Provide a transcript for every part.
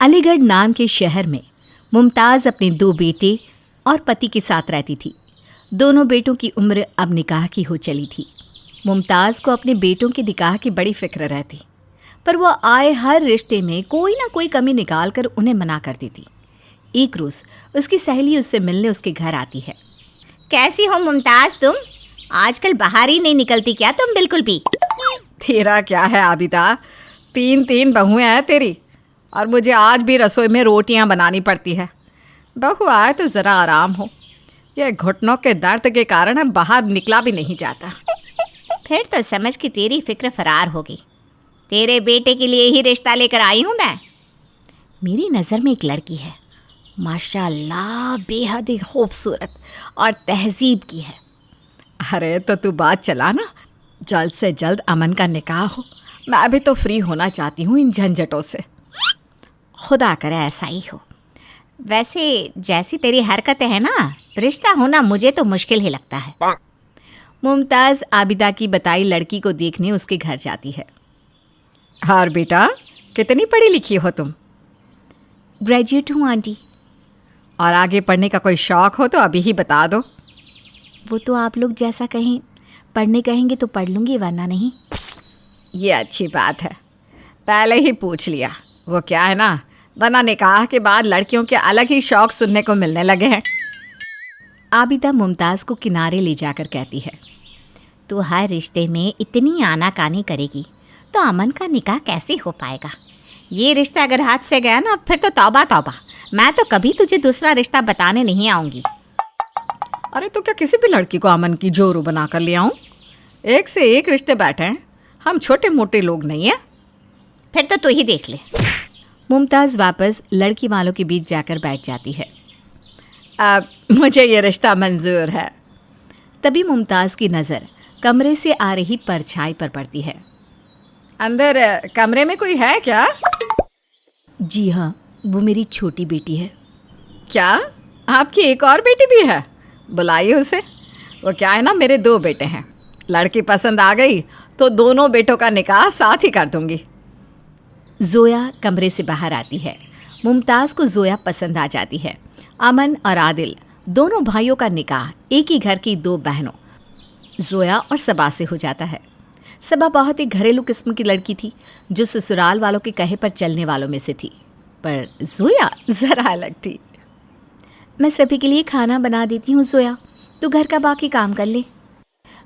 अलीगढ़ नाम के शहर में मुमताज़ अपने 2 बेटे और पति के साथ रहती थी। दोनों बेटों की उम्र अब निकाह की हो चली थी। मुमताज़ को अपने बेटों के निकाह की बड़ी फिक्र रहती, पर वह आए हर रिश्ते में कोई ना कोई कमी निकाल कर उन्हें मना कर देती। एक रोज़ उसकी सहेली उससे मिलने उसके घर आती है। कैसी हो मुमताज़ तुम? आजकल बाहर ही नहीं निकलती क्या तुम बिल्कुल भी? तेरा क्या है आबिदा, 3 बहुएं हैं तेरी, और मुझे आज भी रसोई में रोटियां बनानी पड़ती है। बहू आए तो ज़रा आराम हो, ये घुटनों के दर्द के कारण अब बाहर निकला भी नहीं जाता। फिर तो समझ कि तेरी फिक्र फरार होगी। तेरे बेटे के लिए ही रिश्ता लेकर आई हूँ मैं। मेरी नज़र में एक लड़की है, माशाल्लाह बेहद ही खूबसूरत और तहजीब की है। अरे तो तू बात चला ना, जल्द से जल्द अमन का निकाह हो। मैं भी तो फ्री होना चाहती हूँ इन झंझटों से। खुदा करे ऐसा ही हो। वैसे जैसी तेरी हरकतें हैं ना, रिश्ता होना मुझे तो मुश्किल ही लगता है। मुमताज़ आबिदा की बताई लड़की को देखने उसके घर जाती है। और बेटा, कितनी पढ़ी लिखी हो तुम? ग्रेजुएट हूँ आंटी। और आगे पढ़ने का कोई शौक़ हो तो अभी ही बता दो। वो तो आप लोग जैसा कहें, पढ़ने कहेंगे तो पढ़ लूँगी, वरना नहीं। ये अच्छी बात है, पहले ही पूछ लिया। वो क्या है ना, वरना निकाह के बाद लड़कियों के अलग ही शौक़ सुनने को मिलने लगे हैं। आबिदा मुमताज़ को किनारे ले जाकर कहती है, तू हर रिश्ते में इतनी आनाकानी करेगी तो अमन का निकाह कैसे हो पाएगा? ये रिश्ता अगर हाथ से गया ना, फिर तो तौबा तौबा। मैं तो कभी तुझे दूसरा रिश्ता बताने नहीं आऊँगी। अरे तो क्या किसी भी लड़की को अमन की जोरू बना कर ले आऊँ? एक से एक रिश्ते बैठे हैं, हम छोटे मोटे लोग नहीं हैं। फिर तो तू ही देख ले। मुमताज़ वापस लड़की वालों के बीच जाकर बैठ जाती है। अब मुझे ये रिश्ता मंजूर है। तभी मुमताज़ की नज़र कमरे से आ रही परछाई पर पड़ती है। अंदर कमरे में कोई है क्या? जी हाँ, वो मेरी छोटी बेटी है। क्या आपकी एक और बेटी भी है? बुलाइए उसे। वो क्या है ना, मेरे 2 बेटे हैं, लड़की पसंद आ गई तो दोनों बेटों का निकाह साथ ही कर दूंगी। जोया कमरे से बाहर आती है। मुमताज़ को जोया पसंद आ जाती है। अमन और आदिल दोनों भाइयों का निकाह एक ही घर की 2 बहनों जोया और सबा से हो जाता है। सबा बहुत ही घरेलू किस्म की लड़की थी, जो ससुराल वालों के कहे पर चलने वालों में से थी, पर जोया ज़रा अलग थी। मैं सभी के लिए खाना बना देती हूँ जोया, तू घर का बाकी काम कर ले।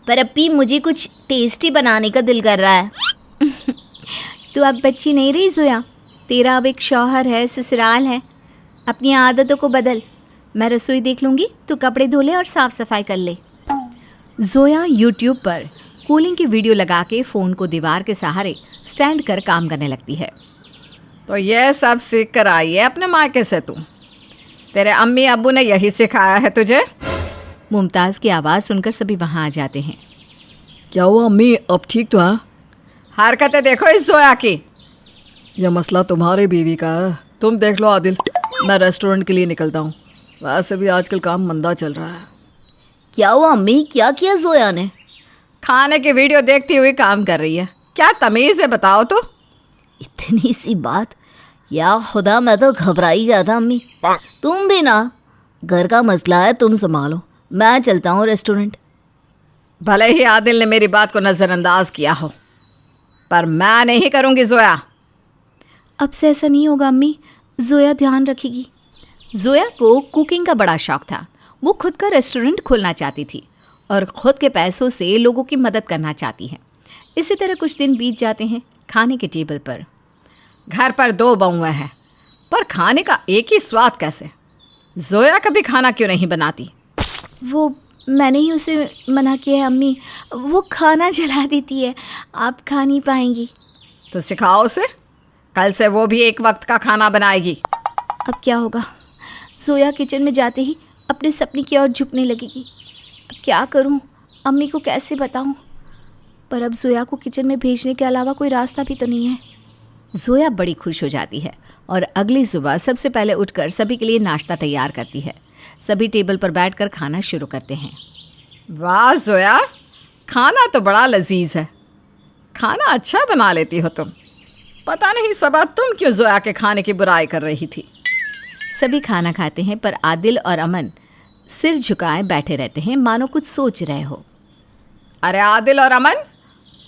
पर अप्पी, मुझे कुछ टेस्टी बनाने का दिल कर रहा है। तू अब बच्ची नहीं रही जोया, तेरा अब एक शौहर है, ससुराल है। अपनी आदतों को बदल। मैं रसोई देख लूँगी, तू कपड़े धो ले और साफ़ सफाई कर ले। जोया यूट्यूब पर कूलिंग की वीडियो लगा के फ़ोन को दीवार के सहारे स्टैंड कर काम करने लगती है। तो ये सब सीख कर आई है अपने मायके से तू? तेरे अम्मी अब्बू ने यही सिखाया है तुझे? मुमताज़ की आवाज़ सुनकर सभी वहाँ आ जाते हैं। क्या हुआ अम्मी, अब ठीक तो है? हरकतें देखो इस जोया की। यह मसला तुम्हारी बीवी का है। तुम देख लो आदिल, मैं रेस्टोरेंट के लिए निकलता हूँ। वैसे भी आजकल काम मंदा चल रहा है। क्या हुआ अम्मी, क्या किया जोया ने? खाने की वीडियो देखती हुई काम कर रही है। क्या तमीज़ है बताओ तो? इतनी सी बात, या खुदा, मैं तो घबराई गया था अम्मी। तुम भी ना, घर का मसला है, तुम संभालो, मैं चलता हूँ रेस्टोरेंट। भले ही आदिल ने मेरी बात को नज़रअंदाज किया हो, पर मैं नहीं करूँगी जोया। अब से ऐसा नहीं होगा अम्मी, जोया ध्यान रखेगी। जोया को कुकिंग का बड़ा शौक़ था। वो खुद का रेस्टोरेंट खोलना चाहती थी और ख़ुद के पैसों से लोगों की मदद करना चाहती है। इसी तरह कुछ दिन बीत जाते हैं। खाने के टेबल पर घर पर 2 बहुएं हैं, पर खाने का एक ही स्वाद कैसे? जोया कभी खाना क्यों नहीं बनाती? वो मैंने ही उसे मना किया है अम्मी, वो खाना जला देती है, आप खा नहीं पाएंगी। तो सिखाओ उसे, कल से वो भी एक वक्त का खाना बनाएगी। अब क्या होगा, जोया किचन में जाते ही अपने सपने की ओर झुकने लगेगी। अब क्या करूं, अम्मी को कैसे बताऊं? पर अब जोया को किचन में भेजने के अलावा कोई रास्ता भी तो नहीं है। जोया बड़ी खुश हो जाती है और अगली सुबह सबसे पहले उठकर सभी के लिए नाश्ता तैयार करती है। सभी टेबल पर बैठकर खाना शुरू करते हैं। वाह जोया, खाना तो बड़ा लजीज है। खाना अच्छा बना लेती हो तुम। पता नहीं सबा तुम क्यों जोया के खाने की बुराई कर रही थी। सभी खाना खाते हैं पर आदिल और अमन सिर झुकाए बैठे रहते हैं मानो कुछ सोच रहे हो। अरे आदिल और अमन,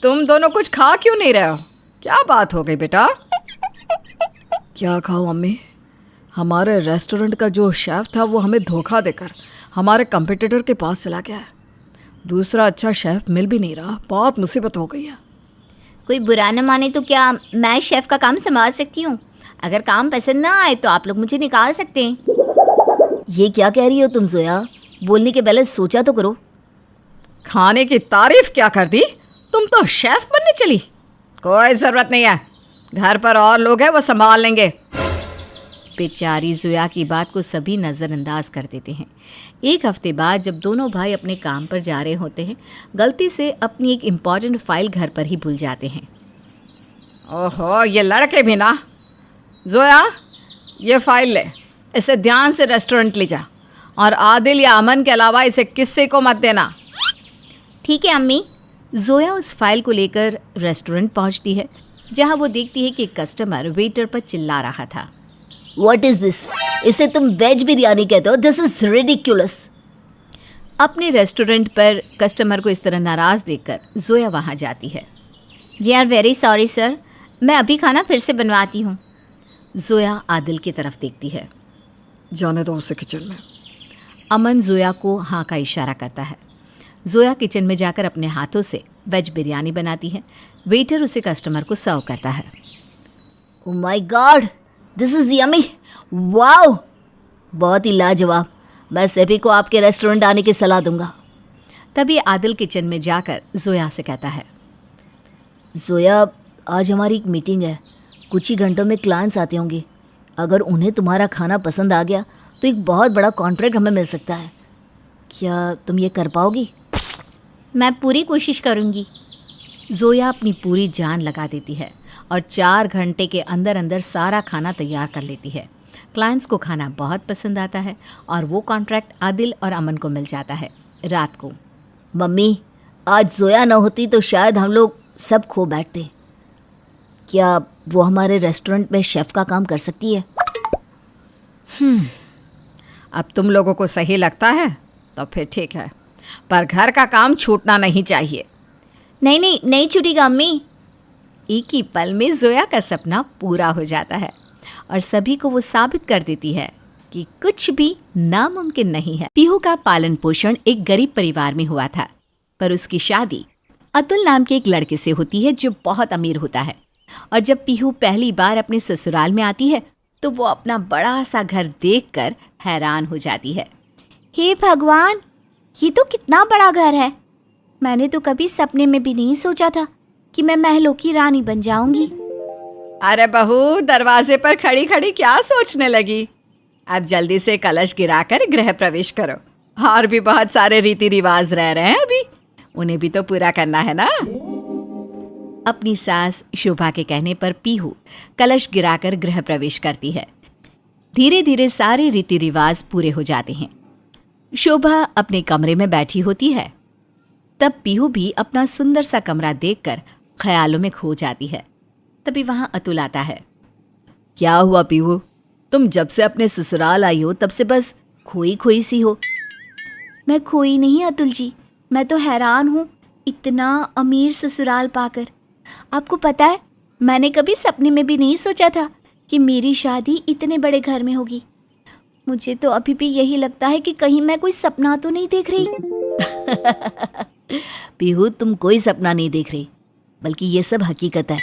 तुम दोनों कुछ खा क्यों नहीं रहे हो? क्या बात हो गई बेटा? क्या खाओ अम्मी? हमारे रेस्टोरेंट का जो शेफ़ था वो हमें धोखा देकर हमारे कंपटीटर के पास चला गया है। दूसरा अच्छा शेफ़ मिल भी नहीं रहा। बहुत मुसीबत हो गई है। कोई बुरा न माने तो क्या मैं शेफ़ का काम संभाल सकती हूँ? अगर काम पसंद ना आए तो आप लोग मुझे निकाल सकते हैं। ये क्या कह रही हो तुम जोया? बोलने के पहले सोचा तो करो। खाने की तारीफ क्या कर दी? तुम तो शेफ बनने चली। कोई ज़रूरत नहीं है, घर पर और लोग हैं वो संभाल लेंगे। बेचारी जोया की बात को सभी नज़रअंदाज कर देते हैं। एक हफ्ते बाद जब दोनों भाई अपने काम पर जा रहे होते हैं, गलती से अपनी एक इम्पॉर्टेंट फाइल घर पर ही भूल जाते हैं। ओहो, ये लड़के भी ना। जोया, ये फाइल ले, इसे ध्यान से रेस्टोरेंट ले जा, और आदिल या अमन के अलावा इसे किसी को मत देना। ठीक है अम्मी। जोया उस फाइल को लेकर रेस्टोरेंट पहुंचती है, जहां वो देखती है कि एक कस्टमर वेटर पर चिल्ला रहा था। What is this? इसे तुम वेज बिरयानी कहते हो? This is ridiculous. अपने रेस्टोरेंट पर कस्टमर को इस तरह नाराज़ देखकर जोया वहां जाती है। We are very sorry sir, मैं अभी खाना फिर से बनवाती हूँ। जोया आदिल की तरफ देखती है। जाने दो उसे किचन में। अमन जोया को हाँ का इशारा करता है। जोया किचन में जाकर अपने हाथों से वेज बिरयानी बनाती है। वेटर उसे कस्टमर को सर्व करता है। Oh my God, this is yummy. Wow, बहुत ही लाजवाब। मैं सभी को आपके रेस्टोरेंट आने की सलाह दूंगा। तभी आदिल किचन में जाकर जोया से कहता है, जोया, आज हमारी एक मीटिंग है। कुछ ही घंटों में क्लाइंट्स आते होंगे। अगर उन्हें तुम्हारा खाना पसंद आ गया तो एक बहुत बड़ा कॉन्ट्रैक्ट हमें मिल सकता है। क्या तुम ये कर पाओगी? मैं पूरी कोशिश करूँगी। जोया अपनी पूरी जान लगा देती है और 4 घंटे के अंदर अंदर सारा खाना तैयार कर लेती है। क्लाइंट्स को खाना बहुत पसंद आता है और वो कॉन्ट्रैक्ट आदिल और अमन को मिल जाता है। रात को मम्मी, आज जोया न होती तो शायद हम लोग सब खो बैठते। क्या वो हमारे रेस्टोरेंट में शेफ़ का काम कर सकती है? अब तुम लोगों को सही लगता है तो फिर ठीक है, पर घर का काम छूटना नहीं चाहिए। नहीं नहीं, नहीं छूटेगा अम्मी। एक ही पल में जोया का सपना पूरा हो जाता है और सभी को वो साबित कर देती है कि कुछ भी नामुमकिन नहीं है। पीहू का पालन पोषण एक गरीब परिवार में हुआ था, पर उसकी शादी अतुल नाम के एक लड़के से होती है जो बहुत अमीर होता है। और जब पीहू पहली बार अपने ससुराल में आती है तो वो अपना बड़ा सा घर देखकर हैरान हो जाती है। हे भगवान, ये तो कितना बड़ा घर है। मैंने तो कभी सपने में भी नहीं सोचा था कि मैं महलों की रानी बन जाऊंगी। अरे बहू, दरवाजे पर खड़ी खड़ी क्या सोचने लगी? अब जल्दी से कलश गिराकर गृह प्रवेश करो। और भी बहुत सारे रीति रिवाज रह रहे हैं अभी, उन्हें भी तो पूरा करना है ना। अपनी सास शोभा के कहने पर पीहू कलश गिराकर गृह प्रवेश करती है। धीरे धीरे सारे रीति रिवाज पूरे हो जाते हैं। शोभा अपने कमरे में बैठी होती है। तब पीहू भी अपना सुंदर सा कमरा देखकर ख्यालों में खो जाती है। तभी वहां अतुल आता है। क्या हुआ पीहू? तुम जब से अपने ससुराल आई हो तब से बस खोई खोई सी हो। मैं खोई नहीं अतुल जी, मैं तो हैरान हूँ इतना अमीर ससुराल पाकर। आपको पता है, मैंने कभी सपने में भी नहीं सोचा था कि मेरी शादी इतने बड़े घर में होगी। मुझे तो अभी भी यही लगता है कि कहीं मैं कोई सपना तो नहीं देख रही। पीहू, तुम कोई सपना नहीं देख रही, बल्कि ये सब हकीकत है।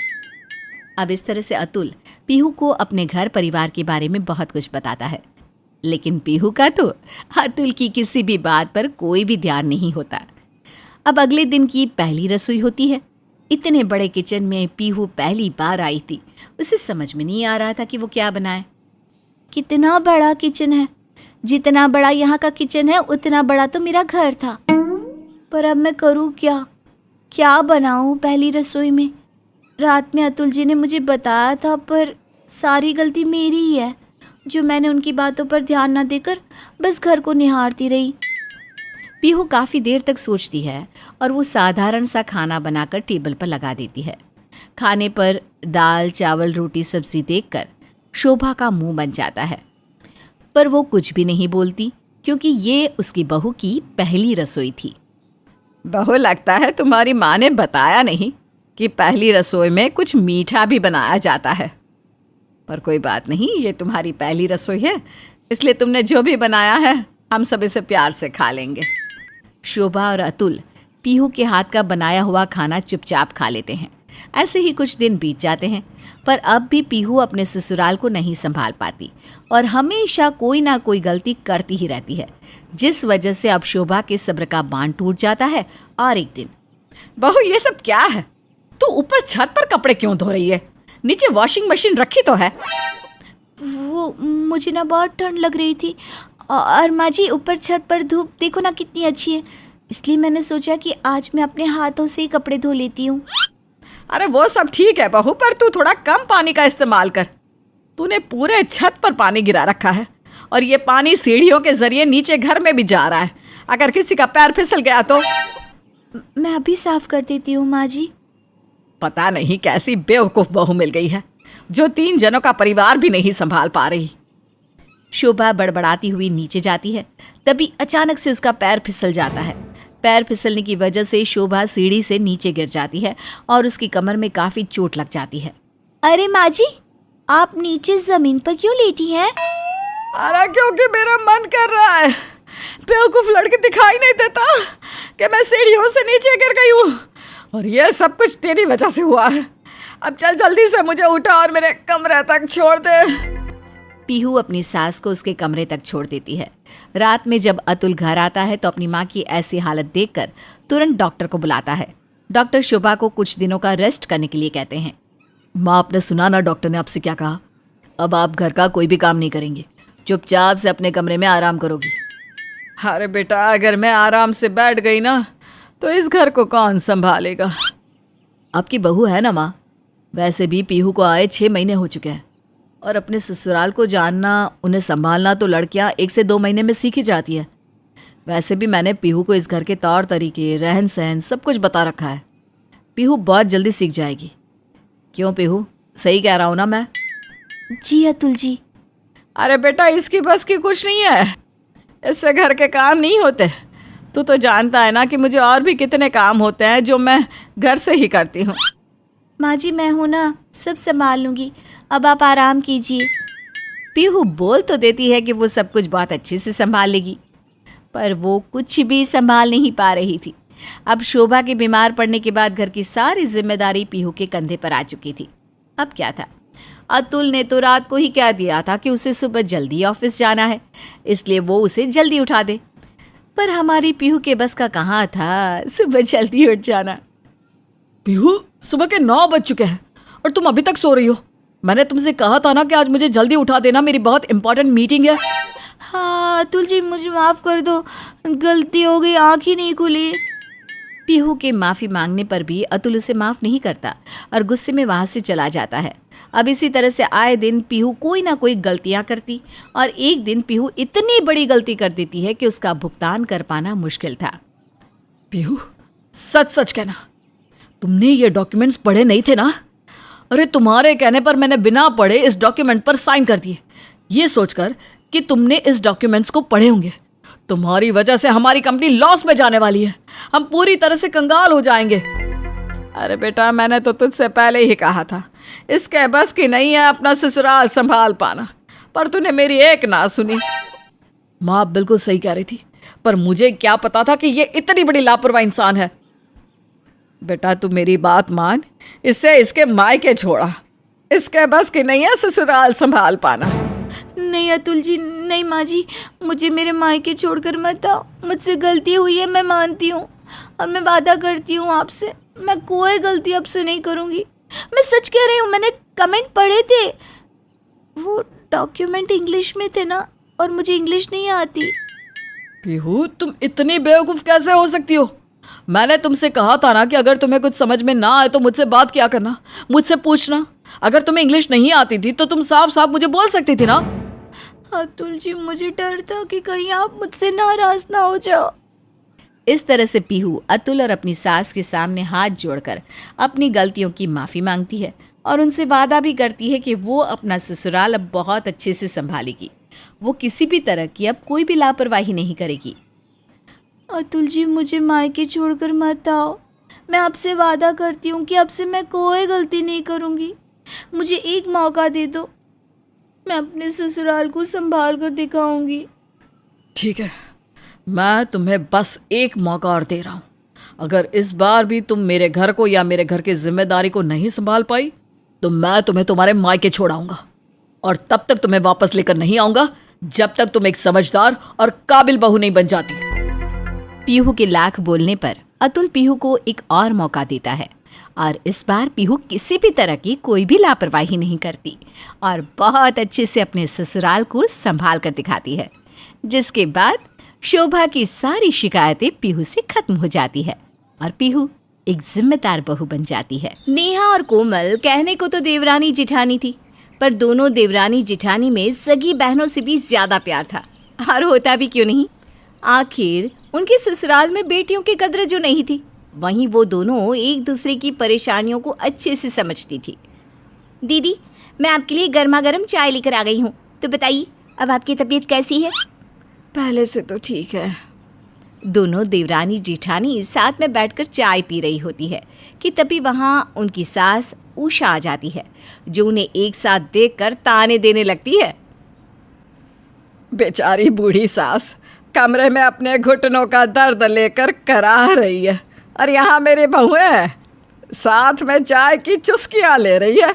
अब इस तरह से अतुल पीहू को अपने घर परिवार के बारे में बहुत कुछ बताता है, लेकिन पीहू का तो अतुल की किसी भी बात पर कोई भी ध्यान नहीं होता। अब अगले दिन की पहली रसोई होती है। इतने बड़े किचन में पीहू पहली बार आई थी। उसे समझ में नहीं आ रहा था कि वो क्या बनाए। कितना बड़ा किचन है। जितना बड़ा यहाँ का किचन है उतना बड़ा तो मेरा घर था। पर अब मैं करूँ क्या? क्या बनाऊँ पहली रसोई में? रात में अतुल जी ने मुझे बताया था, पर सारी गलती मेरी ही है जो मैंने उनकी बातों पर ध्यान न देकर बस घर को निहारती रही। पीहू काफ़ी देर तक सोचती है और वो साधारण सा खाना बनाकर टेबल पर लगा देती है। खाने पर दाल चावल रोटी सब्जी देखकर शोभा का मुंह बन जाता है, पर वो कुछ भी नहीं बोलती क्योंकि ये उसकी बहू की पहली रसोई थी। बहू, लगता है तुम्हारी माँ ने बताया नहीं कि पहली रसोई में कुछ मीठा भी बनाया जाता है। पर कोई बात नहीं, ये तुम्हारी पहली रसोई है, इसलिए तुमने जो भी बनाया है हम सब इसे प्यार से खा लेंगे। शोभा और अतुल पीहू के हाथ का बनाया हुआ खाना चुपचाप खा लेते हैं। ऐसे ही कुछ दिन बीत जाते हैं, पर अब भी पीहू अपने ससुराल को नहीं संभाल पाती और हमेशा कोई ना कोई गलती करती ही रहती है, जिस वजह से अब शोभा के सब्र का बांध टूट जाता है। और एक दिन, बहू ये सब क्या है? तू ऊपर छत पर कपड़े क्यों धो रही है? नीचे वॉशिंग मशीन रखी तो है। वो मुझे ना बहुत ठंड लग रही थी और माँ जी ऊपर छत पर धूप देखो ना कितनी अच्छी है, इसलिए मैंने सोचा कि आज मैं अपने हाथों से ही कपड़े धो लेती हूँ। अरे वो सब ठीक है बहू, पर तू थोड़ा कम पानी का इस्तेमाल कर। तूने पूरे छत पर पानी गिरा रखा है और ये पानी सीढ़ियों के जरिए नीचे घर में भी जा रहा है। अगर किसी का पैर फिसल गया तो? मैं अभी साफ कर देती हूँ माँ जी। पता नहीं कैसी बेवकूफ बहू मिल गई है जो 3 जनों का परिवार भी नहीं संभाल पा रही। शोभा बड़बड़ाती हुई नीचे जाती है, तभी अचानक से उसका पैर फिसल जाता है। पैर फिसलने की वजह से शोभा सीढ़ी से नीचे गिर जाती है और उसकी कमर में काफी चोट लग जाती है। अरे माँ जी, आप नीचे जमीन पर क्यों लेटी हैं? अरे क्योंकि मेरा मन कर रहा है। बेवकूफ लड़के दिखाई नहीं देता कि मैं सीढ़ियों से नीचे गिर गई हूँ, और ये सब कुछ तेरी वजह से हुआ है। अब चल जल्दी से मुझे उठा और मेरे कमरे तक छोड़ दे। पीहू अपनी सास को उसके कमरे तक छोड़ देती है। रात में जब अतुल घर आता है तो अपनी माँ की ऐसी हालत देखकर तुरंत डॉक्टर को बुलाता है। डॉक्टर शोभा को कुछ दिनों का रेस्ट करने के लिए कहते हैं। माँ, आपने सुना ना डॉक्टर ने आपसे क्या कहा? अब आप घर का कोई भी काम नहीं करेंगे, चुपचाप से अपने कमरे में आराम करोगी। अरे बेटा, अगर मैं आराम से बैठ गई ना तो इस घर को कौन संभालेगा? आपकी बहू है ना माँ। वैसे भी पीहू को आए 6 महीने हो चुके हैं, और अपने ससुराल को जानना, उन्हें संभालना तो लड़कियां 1 से 2 महीने में सीख ही जाती है। वैसे भी मैंने पीहू को इस घर के तौर तरीके, रहन सहन सब कुछ बता रखा है। पीहू बहुत जल्दी सीख जाएगी। क्यों पीहू, सही कह रहा हूँ ना मैं? जी अतुल जी। अरे बेटा, इसकी बस की कुछ नहीं है, इससे घर के काम नहीं होते। तू तो जानता है ना कि मुझे और भी कितने काम होते हैं जो मैं घर से ही करती हूँ। माँ जी, मैं हूँ ना, सब संभाल लूँगी, अब आप आराम कीजिए। पीहू बोल तो देती है कि वो सब कुछ बहुत अच्छे से संभाल लेगी, पर वो कुछ भी संभाल नहीं पा रही थी। अब शोभा के बीमार पड़ने के बाद घर की सारी जिम्मेदारी पीहू के कंधे पर आ चुकी थी। अब क्या था, अतुल ने तो रात को ही कह दिया था कि उसे सुबह जल्दी ऑफिस जाना है, इसलिए वो उसे जल्दी उठा दे। पर हमारी पीहू के बस का कहाँ था सुबह जल्दी उठ जाना। पीहू, सुबह के 9 बज चुके हैं और तुम अभी तक सो रही हो। मैंने तुमसे कहा था ना कि आज मुझे जल्दी उठा देना, मेरी बहुत इंपॉर्टेंट मीटिंग है। हाँ अतुल जी, मुझे माफ़ कर दो, गलती हो गई, आँख ही नहीं खुली। पीहू के माफ़ी मांगने पर भी अतुल उसे माफ़ नहीं करता और गुस्से में वहाँ से चला जाता है। अब इसी तरह से आए दिन पीहू कोई ना कोई गलतियाँ करती, और एक दिन पीहू इतनी बड़ी गलती कर देती है कि उसका भुगतान कर पाना मुश्किल था। पीहू, सच सच कहना, तुमने ये डॉक्यूमेंट्स पढ़े नहीं थे ना? अरे तुम्हारे कहने पर मैंने बिना पढ़े इस डॉक्यूमेंट पर साइन कर दिए, ये सोचकर कि तुमने इस डॉक्यूमेंट्स को पढ़े होंगे। तुम्हारी वजह से हमारी कंपनी लॉस में जाने वाली है, हम पूरी तरह से कंगाल हो जाएंगे। अरे बेटा, मैंने तो तुझसे पहले ही कहा था, इसके बस की नहीं है अपना ससुराल संभाल पाना, पर तूने मेरी एक ना सुनी। माँ, आप बिल्कुल सही कह रही थी, पर मुझे क्या पता था कि ये इतनी बड़ी लापरवाह इंसान है। बेटा, तू मेरी बात मान, इससे इसके मायके छोड़ा, इसके बस की नहीं है ससुराल संभाल पाना। नहीं अतुल जी, नहीं माँ जी, मुझे मेरे मायके छोड़कर मत आओ, मुझसे गलती हुई है, मैं मानती हूँ, और मैं वादा करती हूँ आपसे, मैं कोई गलती अब से नहीं करूँगी। मैं सच कह रही हूँ, मैंने कमेंट पढ़े थे, वो डॉक्यूमेंट इंग्लिश में थे ना, और मुझे इंग्लिश नहीं आती। पीहू, तुम इतनी बेवकूफ़ कैसे हो सकती हो? मैंने तुमसे कहा था ना कि अगर तुम्हें कुछ समझ में ना आए तो मुझसे बात किया करना, मुझसे पूछना। अगर तुम्हें इंग्लिश नहीं आती थी तो तुम साफ साफ मुझे बोल सकती थी ना। अतुल जी, मुझे डर था कि कहीं आप मुझसे नाराज ना हो जाओ। इस तरह से पीहू अतुल और अपनी सास के सामने हाथ जोड़कर अपनी गलतियों की माफ़ी मांगती है और उनसे वादा भी करती है कि वो अपना ससुराल अब बहुत अच्छे से संभालेगी। वो किसी भी तरह की अब कोई भी लापरवाही नहीं करेगी। अतुल जी, मुझे मायके छोड़कर मत आओ। मैं आपसे वादा करती हूँ कि अब से मैं कोई गलती नहीं करूँगी। मुझे एक मौका दे दो, मैं अपने ससुराल को संभाल कर दिखाऊंगी। ठीक है, मैं तुम्हें बस एक मौका और दे रहा हूँ। अगर इस बार भी तुम मेरे घर को या मेरे घर की जिम्मेदारी को नहीं संभाल पाई तो मैं तुम्हें तुम्हारे मायके छोड़ाऊंगा और तब तक तुम्हें वापस लेकर नहीं आऊंगा जब तक तुम एक समझदार और काबिल बहू नहीं बन जाती। पीहू के लाख बोलने पर अतुल पीहू को एक और मौका देता है और इस बार पीहू किसी भी तरह की कोई भी लापरवाही नहीं करती और बहुत अच्छे से अपने ससुराल को संभाल कर दिखाती है, जिसके बाद शोभा की सारी शिकायतें पीहू से खत्म हो जाती है और पीहू एक जिम्मेदार बहू बन जाती है। नेहा और कोमल कहने को तो देवरानी जिठानी थी, पर दोनों देवरानी जिठानी में सगी बहनों से भी ज्यादा प्यार था, और होता भी क्यों नहीं। आखिर उनके ससुराल में बेटियों की कद्र जो नहीं थी, वहीं वो दोनों एक दूसरे की परेशानियों को अच्छे से समझती थी। दीदी, मैं आपके लिए गर्मा गर्म चाय लेकर आ गई हूँ, तो बताइए अब आपकी तबीयत कैसी है? पहले से तो ठीक है। दोनों देवरानी जेठानी साथ में बैठकर चाय पी रही होती है कि तभी वहाँ उनकी सास उषा आ जाती है, जो उन्हें एक साथ देखकर ताने देने लगती है। बेचारी बूढ़ी सास कमरे में अपने घुटनों का दर्द लेकर कराह रही है और यहाँ मेरी बहुएं साथ में चाय की चुस्कियाँ ले रही है।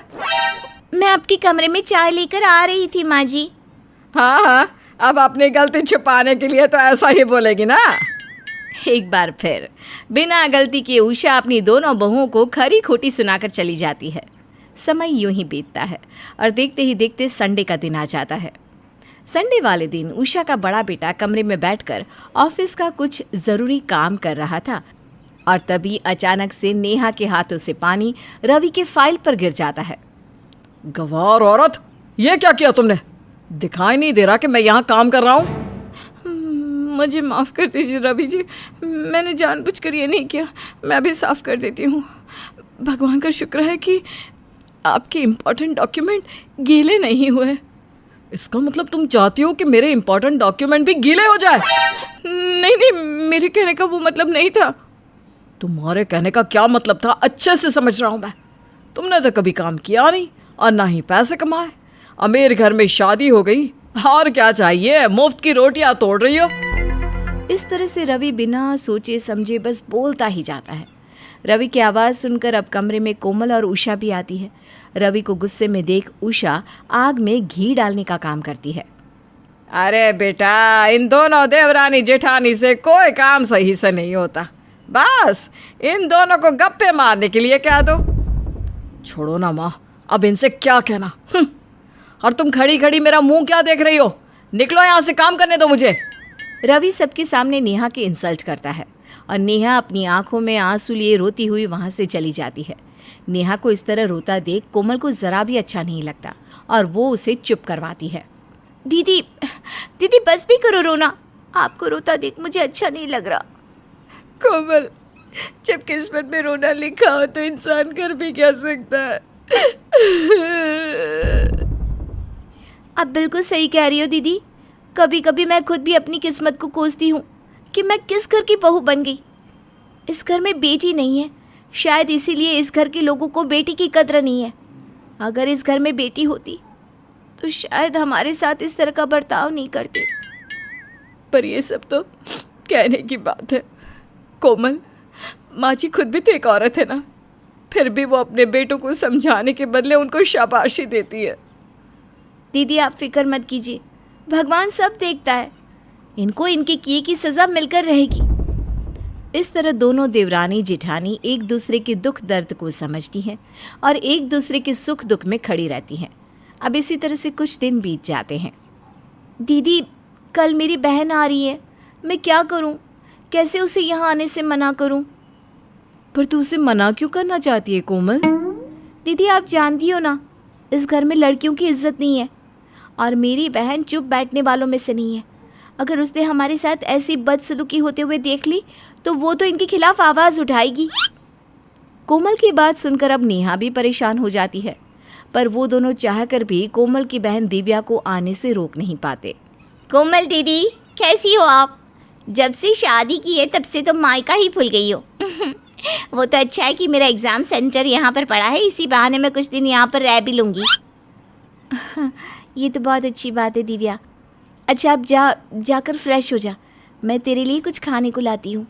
मैं आपके कमरे में चाय लेकर आ रही थी माँ जी। हाँ हाँ, अब अपनी गलती छुपाने के लिए तो ऐसा ही बोलेगी ना। एक बार फिर बिना गलती के उषा अपनी दोनों बहुओं को खरी खोटी सुनाकर चली जाती है। समय यूं ही बीतता है और देखते ही देखते संडे का दिन आ जाता है। संडे वाले दिन उषा का बड़ा बेटा कमरे में बैठकर ऑफिस का कुछ ज़रूरी काम कर रहा था और तभी अचानक से नेहा के हाथों से पानी रवि के फाइल पर गिर जाता है। गवार औरत, ये क्या किया तुमने? दिखाई नहीं दे रहा कि मैं यहाँ काम कर रहा हूँ? मुझे माफ़ कर दीजिए रवि जी, मैंने जानबूझकर ये नहीं किया। मैं अभी साफ़ कर देती हूँ। भगवान का शुक्र है कि आपके इम्पोर्टेंट डॉक्यूमेंट गीले नहीं हुए। इसका मतलब तुम चाहती हो कि मेरे इम्पोर्टेंट डॉक्यूमेंट भी गीले हो जाए? नहीं नहीं, मेरे कहने का वो मतलब नहीं था। तुम्हारे कहने का क्या मतलब था अच्छे से समझ रहा हूँ मैं। तुमने तो कभी काम किया नहीं और ना ही पैसे कमाए। अमीर घर में शादी हो गई, और क्या चाहिए? मुफ्त की रोटियां तोड़ रही हो। इस तरह से रवि बिना सोचे समझे बस बोलता ही जाता है। रवि की आवाज़ सुनकर अब कमरे में कोमल और उषा भी आती है। रवि को गुस्से में देख उषा आग में घी डालने का काम करती है। अरे बेटा, इन दोनों देवरानी जेठानी से कोई काम सही से नहीं होता। बस इन दोनों को गप्पे मारने के लिए कह दो। छोड़ो ना माँ, अब इनसे क्या कहना। और तुम खड़ी खड़ी मेरा मुंह क्या देख रही हो? निकलो यहाँ से, काम करने दो मुझे। रवि सबके सामने नेहा की इंसल्ट करता है और नेहा अपनी आंखों में आंसू लिए रोती हुई वहाँ से चली जाती है। नेहा को इस तरह रोता देख कोमल को ज़रा भी अच्छा नहीं लगता और वो उसे चुप करवाती है। दीदी दीदी, बस भी करो रोना। आपको रोता देख मुझे अच्छा नहीं लग रहा। कोमल, जब किस्मत में रोना लिखा हो तो इंसान कर भी क्या सकता है। आप बिल्कुल सही कह रही हो दीदी। कभी कभी मैं खुद भी अपनी किस्मत को कोसती हूँ कि मैं किस घर की बहू बन गई। इस घर में बेटी नहीं है, शायद इसीलिए इस घर के लोगों को बेटी की कद्र नहीं है। अगर इस घर में बेटी होती तो शायद हमारे साथ इस तरह का बर्ताव नहीं करते। पर ये सब तो कहने की बात है। कोमल, माँ जी खुद भी तो एक औरत है ना, फिर भी वो अपने बेटों को समझाने के बदले उनको शाबाशी देती है। दीदी, आप फिक्र मत कीजिए, भगवान सब देखता है। इनको इनके किए की सज़ा मिलकर रहेगी। इस तरह दोनों देवरानी जेठानी एक दूसरे के दुख दर्द को समझती हैं और एक दूसरे के सुख दुख में खड़ी रहती हैं। अब इसी तरह से कुछ दिन बीत जाते हैं। दीदी, कल मेरी बहन आ रही है, मैं क्या करूं? कैसे उसे यहाँ आने से मना करूं? पर तू उसे मना क्यों करना चाहती है कोमल? दीदी, आप जानती हो ना, इस घर में लड़कियों की इज्जत नहीं है और मेरी बहन चुप बैठने वालों में से नहीं है। अगर उसने हमारे साथ ऐसी बदसलूकी होते हुए देख ली तो वो तो इनके खिलाफ आवाज़ उठाएगी। कोमल की बात सुनकर अब नेहा भी परेशान हो जाती है, पर वो दोनों चाहकर भी कोमल की बहन दिव्या को आने से रोक नहीं पाते। कोमल दीदी, कैसी हो आप? जब से शादी की है तब से तो मायका ही भूल गई हो। वो तो अच्छा है कि मेरा एग्ज़ाम सेंटर यहाँ पर पड़ा है, इसी बहाने मैं कुछ दिन यहाँ पर रह भी लूँगी। ये तो बहुत अच्छी बात है दिव्या। अच्छा, अब जाकर फ्रेश हो जा, मैं तेरे लिए कुछ खाने को लाती हूँ।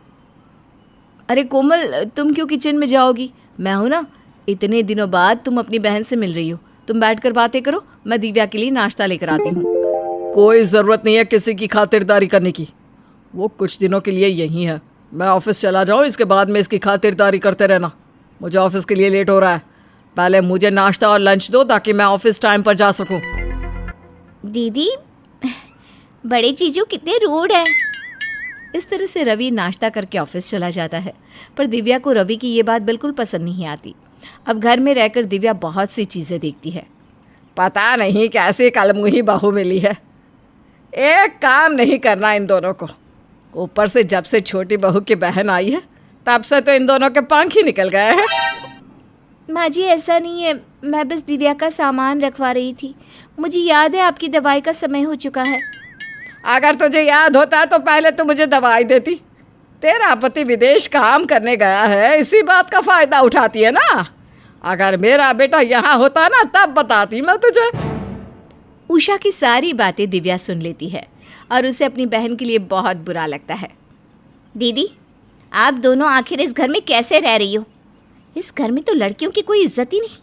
अरे कोमल, तुम क्यों किचन में जाओगी? मैं हूँ ना। इतने दिनों बाद तुम अपनी बहन से मिल रही हो, तुम बैठकर बातें करो, मैं दिव्या के लिए नाश्ता लेकर आती हूँ। कोई ज़रूरत नहीं है किसी की खातिरदारी करने की, वो कुछ दिनों के लिए यहीं है। मैं ऑफिस चला जाऊँ, इसके बाद में इसकी खातिरदारी करते रहना। मुझे ऑफिस के लिए लेट हो रहा है, पहले मुझे नाश्ता और लंच दो ताकि मैं ऑफिस टाइम पर जा सकूँ। दीदी, बड़े जीजू कितने रूड है। इस तरह से रवि नाश्ता करके ऑफिस चला जाता है, पर दिव्या को रवि की ये बात बिल्कुल पसंद नहीं आती। अब घर में रहकर दिव्या बहुत सी चीज़ें देखती है। पता नहीं कैसी कलमुही बहू मिली है, एक काम नहीं करना इन दोनों को। ऊपर से जब से छोटी बहू की बहन आई है तब से तो इन दोनों के पंख ही निकल गए हैं। माँ जी, ऐसा नहीं है, मैं बस दिव्या का सामान रखवा रही थी। मुझे याद है आपकी दवाई का समय हो चुका है। अगर तुझे याद होता तो पहले तो मुझे दवाई देती। तेरा पति विदेश काम करने गया है, इसी बात का फ़ायदा उठाती है ना। अगर मेरा बेटा यहाँ होता ना तब बताती मैं तुझे। उषा की सारी बातें दिव्या सुन लेती है और उसे अपनी बहन के लिए बहुत बुरा लगता है। दीदी, आप दोनों आखिर इस घर में कैसे रह रही हो? इस घर में तो लड़कियों की कोई इज्जत ही नहीं।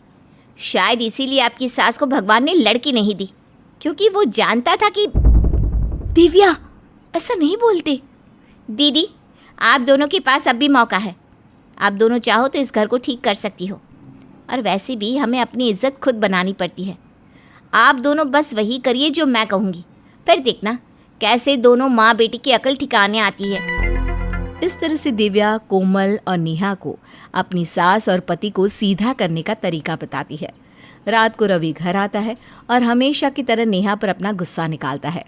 शायद इसीलिए आपकी सास को भगवान ने लड़की नहीं दी, क्योंकि वो जानता था कि... दिव्या, ऐसा नहीं बोलते। दीदी, आप दोनों के पास अब भी मौका है। आप दोनों चाहो तो इस घर को ठीक कर सकती हो, और वैसे भी हमें अपनी इज्जत खुद बनानी पड़ती है। आप दोनों बस वही करिए जो मैं कहूँगी, फिर देखना कैसे दोनों माँ बेटी की अकल ठिकाने आती है। इस तरह से दिव्या कोमल और नेहा को अपनी सास और पति को सीधा करने का तरीका बताती है। रात को रवि घर आता है और हमेशा की तरह नेहा पर अपना गुस्सा निकालता है,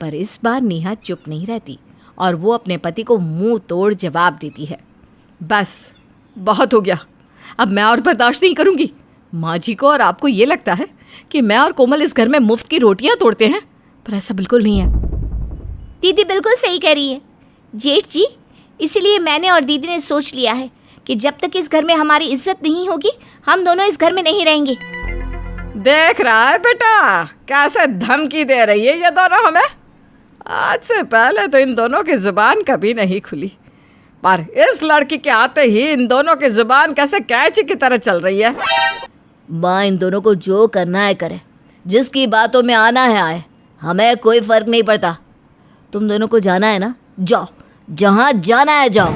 पर इस बार नेहा चुप नहीं रहती और वो अपने पति को मुंह तोड़ जवाब देती है। बस बहुत हो गया, अब मैं और बर्दाश्त नहीं करूँगी। माँ जी को और आपको ये लगता है कि मैं और कोमल इस घर में मुफ्त की रोटियां तोड़ते हैं, पर ऐसा बिल्कुल नहीं है। दीदी बिल्कुल सही कह रही है जेठ जी, इसीलिए मैंने और दीदी ने सोच लिया है कि जब तक इस घर में हमारी इज्जत नहीं होगी हम दोनों इस घर में नहीं रहेंगे। देख रहा है बेटा कैसे धमकी दे रही है ये दोनों हमें। आज से पहले तो इन दोनों की जुबान कभी नहीं खुली, पर इस लड़की के आते ही इन दोनों की जुबान कैसे कैंची की तरह चल रही है। माँ इन दोनों को जो करना है करे, जिसकी बातों में आना है आए, हमें कोई फ़र्क नहीं पड़ता। तुम दोनों को जाना है ना, जाओ, जहाँ जाना है जाओ।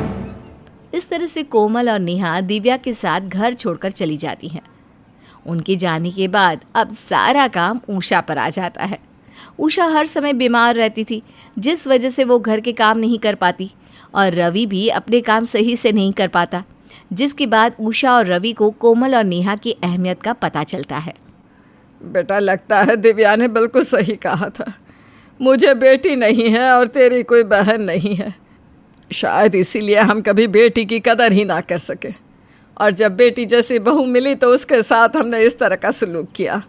इस तरह से कोमल और नेहा दिव्या के साथ घर छोड़कर चली जाती हैं। उनके जाने के बाद अब सारा काम उषा पर आ जाता है। उषा हर समय बीमार रहती थी, जिस वजह से वो घर के काम नहीं कर पाती और रवि भी अपने काम सही से नहीं कर पाता, जिसके बाद उषा और रवि को कोमल और नेहा की अहमियत का पता चलता है। बेटा लगता है दिव्या ने बिल्कुल सही कहा था, मुझे बेटी नहीं है और तेरी कोई बहन नहीं है। शायद इसीलिए हम कभी बेटी की कदर ही ना कर सके, और जब बेटी जैसी बहू मिली तो उसके साथ हमने इस तरह का सलूक किया।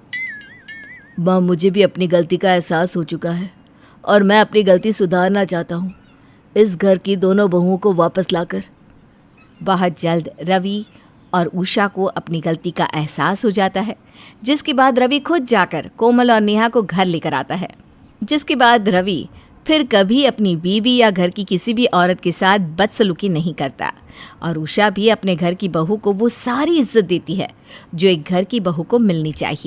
माँ, मुझे भी अपनी गलती का एहसास हो चुका है और मैं अपनी गलती सुधारना चाहता हूँ, इस घर की दोनों बहुओं को वापस लाकर। बहुत जल्द रवि और उषा को अपनी गलती का एहसास हो जाता है, जिसके बाद रवि खुद जाकर कोमल और नेहा को घर लेकर आता है। जिसके बाद रवि फिर कभी अपनी बीवी या घर की किसी भी औरत के साथ बदसलूकी नहीं करता और उषा भी अपने घर की बहू को वो सारी इज्जत देती है जो एक घर की बहू को मिलनी चाहिए।